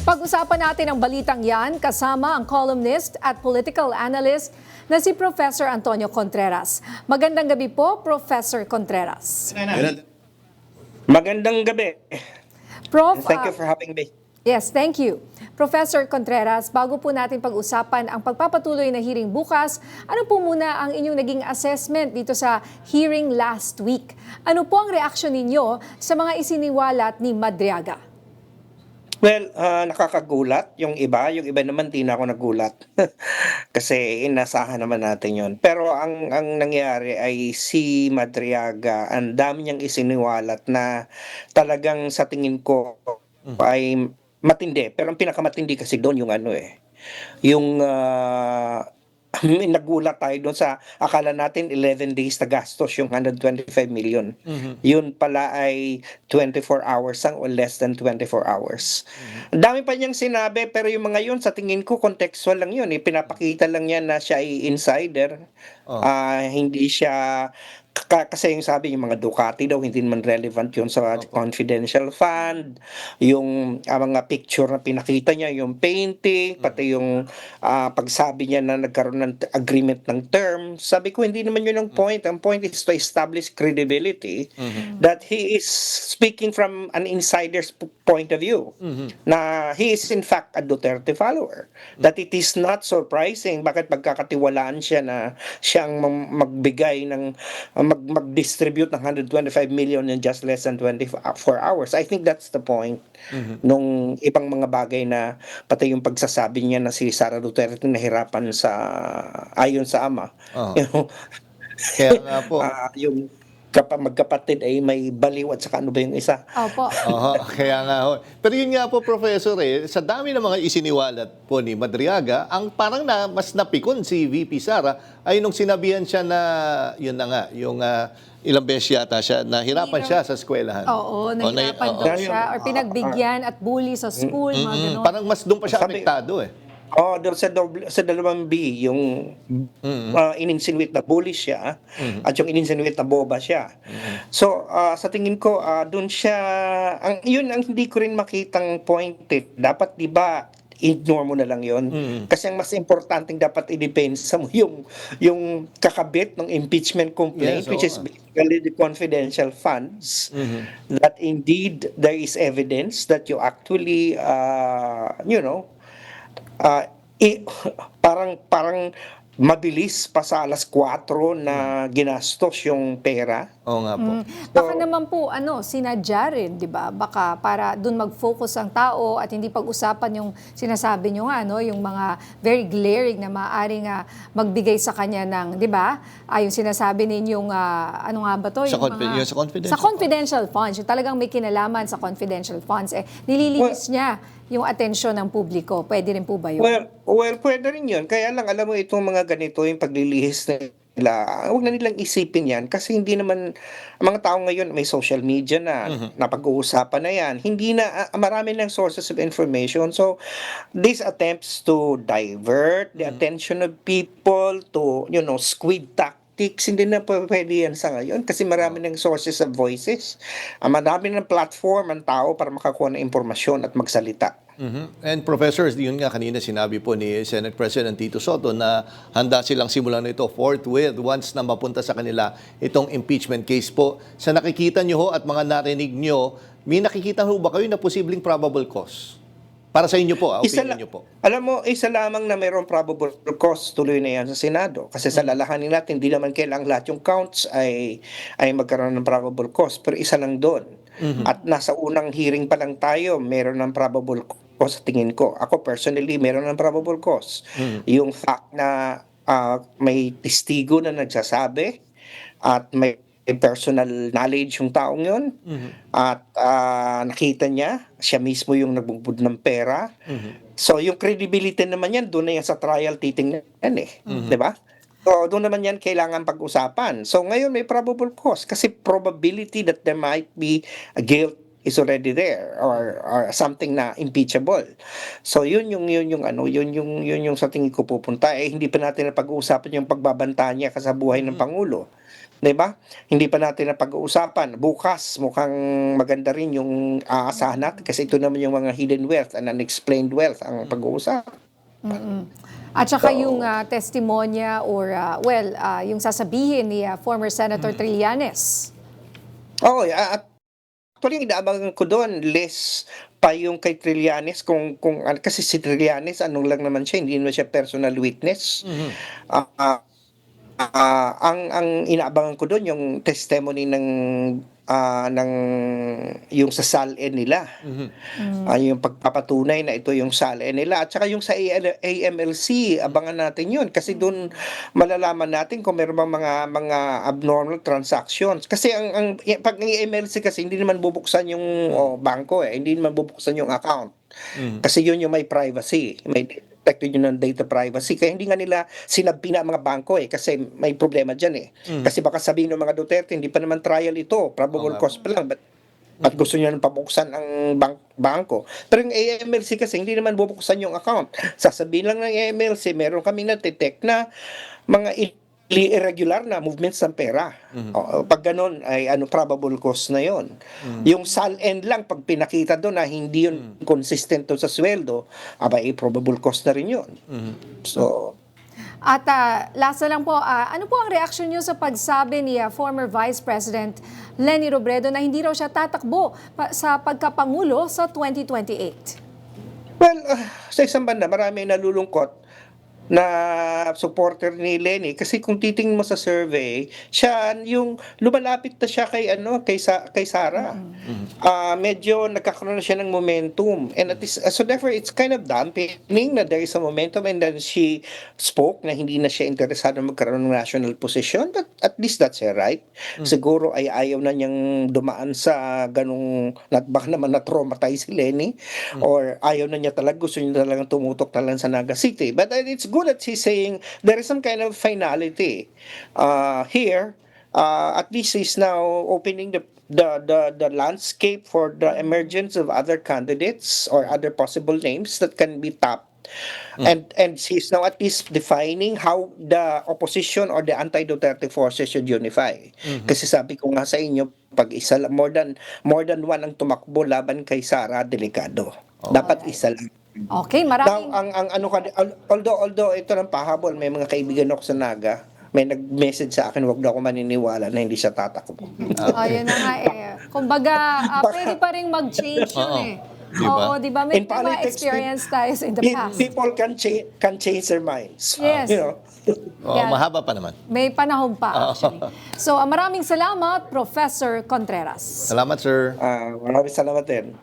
Pag-usapan natin ang balitang yan kasama ang columnist at political analyst na si Professor Antonio Contreras. Magandang gabi po, Professor Contreras. Magandang gabi. Prof, Thank you for having me. yes, thank you. Professor Contreras, bago po natin pag-usapan ang pagpapatuloy na hearing bukas, ano po muna ang inyong naging assessment dito sa hearing last week? Ano po ang reaksyon ninyo sa mga isiniwalat ni Madriaga? Well, nakakagulat yung iba naman di na ako nagulat. Kasi inasahan naman natin yon. Pero ang nangyari ay si Madriaga, ang dami niyang isiniwalat na talagang sa tingin ko ay matindi. Pero ang pinakamatindi kasi doon yung yung nagulat tayo doon sa akala natin 11 days na gastos yung 125 million. Yun pala ay 24 hours lang o less than 24 hours. Ang dami pa niyang sinabi pero yung mga yun sa tingin ko contextual lang yun. Pinapakita lang niya na siya ay insider. Hindi siya kasi yung sabi yung mga Ducati daw hindi naman relevant yun sa confidential fund, yung mga picture na pinakita niya, yung painting, pati yung pagsabi niya na nagkaroon ng agreement ng term. Sabi ko hindi naman yun ang point. Ang point is to establish credibility that he is speaking from an insider's point of view. Na he is in fact a Duterte follower. That it is not surprising bakit magkakatiwalaan siya na siyang magbigay ng mag-distribute ng 125 million in just less than 24 hours. I think that's the point nung ibang mga bagay na pati yung pagsasabi niya na si Sara Duterte nahirapan ayon sa ama. You know, Kaya nga po. yung magkapatid ay may baliw at saka ano ba yung isa? Opo. Kaya nga ho. Pero yun nga po, Professor, sa dami ng mga isiniwalat po ni Madriaga, ang parang mas napikon si VP Sara ay nung sinabihan siya na, yun na nga, yung ilang beses yata siya, nahirapan siya sa eskwelahan. Oo, nahirapan daw siya or pinagbigyan at bully sa school, mga ganun. Parang mas doon pa siya Sabi- apektado eh. Doon sa dalawang B, yung ininsinuate na bully siya at yung ininsinuate na boba siya. So, sa tingin ko, doon siya, yun ang hindi ko rin makitang point eh. Dapat, di ba, ignore mo na lang yun. Kasi ang mas importanteng dapat i-depensa mo yung kakabit ng impeachment complaint, Yes, which is basically the confidential funds, that indeed there is evidence that you actually, parang mabilis pa sa alas 4 na ginastos yung pera. Oo nga po. Baka naman po, sinadya rin, di ba? Baka para dun mag-focus ang tao at hindi pag-usapan yung sinasabi nyo nga, yung mga very glaring na maaaring magbigay sa kanya ng, di ba? Yung sinasabi ninyong, ano nga ba to? Sa Sa confidential funds. Yung talagang may kinalaman sa confidential funds. Nililinis niya yung atensyon ng publiko. Pwede rin po ba yun? Well, pwede rin yun. Kaya lang, alam mo, itong mga ganito, yung paglilihis nila, huwag na nilang isipin yan kasi hindi naman, ang mga tao ngayon may social media na, napag-uusapan na yan. Hindi na, marami ng sources of information. So, these attempts to divert the attention of people to, squid tactics, hindi na pwede yan sa ngayon kasi marami ng sources of voices. Marami ng platform ang tao para makakuha ng impormasyon at magsalita. And professors, yun nga kanina sinabi po ni Senate President Tito Soto na handa silang simulan nito forthwith once na mapunta sa kanila itong impeachment case po. Sa nakikita nyo ho at mga narinig nyo, may nakikita ho ba kayo na posibleng probable cause? Para sa inyo po, opinion nyo po. Alam mo, isa lamang na mayroong probable cause, tuloy na yan sa Senado. Kasi sa lalahanin natin, hindi naman kailangang lahat yung counts ay magkaroon ng probable cause. Pero isa lang doon. At nasa unang hearing pa lang tayo, meron ng probable cause sa tingin ko. Ako personally, meron ng probable cause. Yung fact na may testigo na nagsasabi at may personal knowledge yung taong yun at nakita niya siya mismo yung nagbubud ng pera. So yung credibility naman yan doon na yan sa trial titingnan di ba? So doon naman yan kailangan pag-usapan. So ngayon may probable cause kasi probability that there might be a guilt is already there or something na impeachable. So yun yung sa tingin ko pupunta hindi pa natin napag-uusapan yung pagbabanta niya sa buhay ng pangulo. 'Di ba? Hindi pa natin napag-uusapan. Bukas mukhang maganda rin yung aasahan natin kasi ito naman yung mga hidden wealth and unexplained wealth ang pag-uusap. At saka So, yung testimonya or, yung sasabihin ni former Senator Trillanes. Oo, at actually inaabangan ko doon less pa yung kay Trillanes kung kasi si Trillanes ano lang naman siya, hindi naman siya personal witness. Ah, ah, ang inaabangan ko doon yung testimony ng yung sa SALN nila. Yung pagpapatunay na ito yung SALN nila at saka yung sa AMLC, abangan natin yun kasi doon malalaman natin kung meron bang mga abnormal transactions. Kasi pag ang AMLC kasi hindi naman bubuksan yung bangko hindi naman bubuksan yung account. Kasi yun yung may privacy, may protected yun ng data privacy. Kaya hindi nga nila sinabi na ang mga bangko kasi may problema dyan Kasi baka sabihin ng mga Duterte, hindi pa naman trial ito, probable cause pa lang. At gusto niyo nang pabuksan ang bangko. Pero yung AMLC kasi hindi naman bubuksan yung account. Sasabihin lang ng AMLC, meron kaming na-detect na mga irregular na movements ng pera. Pag ganun ay probable cause na yon. Yung SALN lang pag pinakita doon na hindi yun consistent doon sa sweldo, probable cause na rin yun. So, At last na lang po, ano po ang reaction niyo sa pagsabi ni former Vice President Leni Robredo na hindi raw siya tatakbo sa pagkapangulo sa 2028? well, sa isang banda, marami nalulungkot na supporter ni Lenny kasi kung titingin mo sa survey, siya yung lumalapit na siya kay Sara. Medyo nagkakaroon na siya ng momentum and so therefore it's kind of dampening na there is a momentum and then she spoke na hindi na siya interesado magkaroon ng national position but at least that's her right. Siguro ay ayaw na niyang dumaan sa ganung baka naman na-traumatize si Lenny or ayaw na niya talaga, gusto niya talagang tumutok talaga sa Naga City. But it's good that he's saying there is some kind of finality here. At least he's now opening the landscape for the emergence of other candidates or other possible names that can be tapped. And he's now at least defining how the opposition or the anti-Duterte forces should unify. Kasi sabi ko nga sa inyo, pag isa more than one ang tumakbo laban kay Sara, delikado. Dapat isa lang. Okay, Now, maraming... although ito ng pahabol, may mga kaibigan ako sa Naga, may nag-message sa akin, wag daw ako maniniwala na hindi siya tatakbo. Yun na nga Kumbaga, pwede pa rin mag-change yun Diba? Oo, di ba? May In mga politics, experience tayo in the past. people can change their minds. Yes. You know? Yeah. Mahaba pa naman. May panahon pa, actually. So, maraming salamat, Professor Contreras. Salamat, sir. Maraming salamat din.